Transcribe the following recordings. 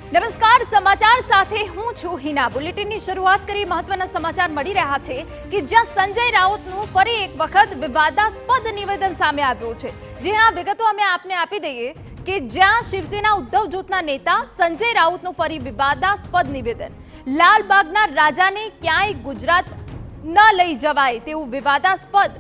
નમસ્કાર, સમાચાર સાથે હું છું હિના। બુલેટિનની શરૂઆત કરી મહત્વના સમાચાર મળી રહ્યા છે કે જ્યાં સંજય રાઉતનું ફરી એક વખત વિવાદાસ્પદ નિવેદન સામે આવ્યું છે। જે આ વિગતો અમે આપને આપી દઈએ કે જ્યાં શિવસેના ઉદ્ધવ જૂથના નેતા સંજય રાઉતનું ફરી વિવાદાસ્પદ નિવેદન, લાલબાગના રાજાને ક્યાંય ગુજરાત ન લઈ જવાય તેવું વિવાદાસ્પદ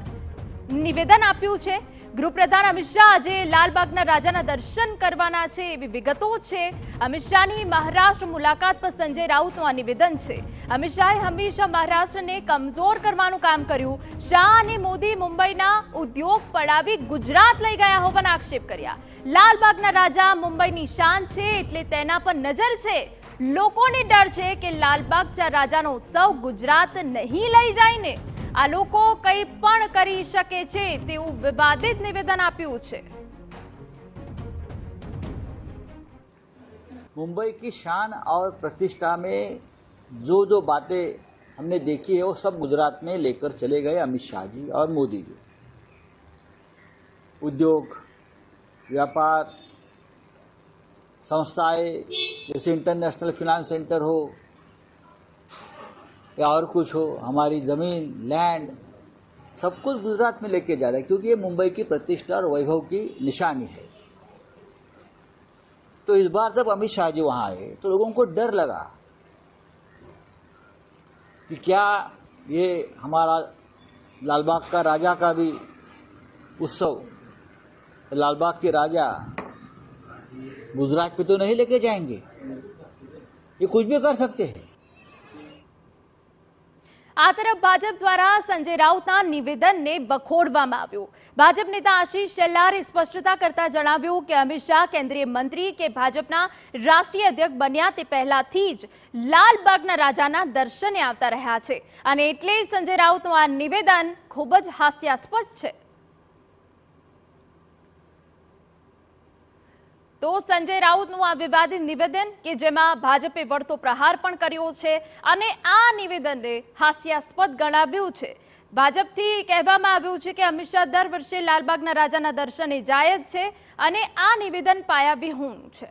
નિવેદન આપ્યું છે। ગૃહપ્રધાન અમિત શાહ આજે લાલબાગના રાજાના દર્શન કરવાના છે એવી વિગતો છે। અમિત શાહની મહારાષ્ટ્ર મુલાકાત પર સંજય રાઉતનું આ નિવેદન છે। અમિત શાહે હંમેશા મહારાષ્ટ્રને કમજોર કરવાનું કામ કર્યું। શાહ અને મોદી મુંબઈના ઉદ્યોગ પડાવી ગુજરાત લઈ ગયા હોવાના આક્ષેપ કર્યા। લાલબાગના રાજા મુંબઈની શાન છે એટલે તેના પર નજર છે। લોકોને ડર છે કે લાલબાગ રાજાનો ઉત્સવ ગુજરાત નહીં લઈ જાય ને આ લોકો કંઈ પણ કરી શકે છે તેવું વિવાદિત નિવેદન આપ્યું છે। मुंबई की शान और प्रतिष्ठा में जो बातें हमने देखी है वो सब गुजरात में लेकर चले गए अमित शाह जी और मोदी जी। उद्योग, व्यापार, संस्थाएं जैसे इंटरनेशनल फाइनेंस सेंटर हो या और कुछ हो, हमारी ज़मीन, लैंड, सब कुछ गुजरात में लेके जा रहे हैं क्योंकि ये मुंबई की प्रतिष्ठा और वैभव की निशानी है। तो इस बार जब अमित शाह जी वहाँ आए तो लोगों को डर लगा कि क्या ये हमारा लालबाग का राजा का भी उत्सव, लालबाग के राजा गुजरात पे तो नहीं लेके जाएंगे, ये कुछ भी कर सकते हैं। આ તરફ ભાજપ દ્વારા સંજય રાઉતના નિવેદનને વખોડવામાં આવ્યું। ભાજપ નેતા આશીષ શેલારે સ્પષ્ટતા કરતા જણાવ્યું કે અમિત શાહ કેન્દ્રીય મંત્રી કે ભાજપના રાષ્ટ્રીય અધ્યક્ષ બન્યા તે પહેલાથી જ લાલબાગના રાજાના દર્શને આવતા રહ્યા છે અને એટલે સંજય રાઉતનું આ નિવેદન ખૂબ જ હાસ્યાસ્પદ છે। તો સંજય રાઉતનું આ વિવાદિત નિવેદન કે જેમાં ભાજપે વળતો પ્રહાર પણ કર્યો છે અને આ નિવેદનને હાસ્યાસ્પદ ગણાવ્યું છે। ભાજપથી કહેવામાં આવ્યું છે કે અમિત શાહ દર વર્ષે લાલબાગના રાજાના દર્શને જાય જ છે અને આ નિવેદન પાયાવિહોણું છે।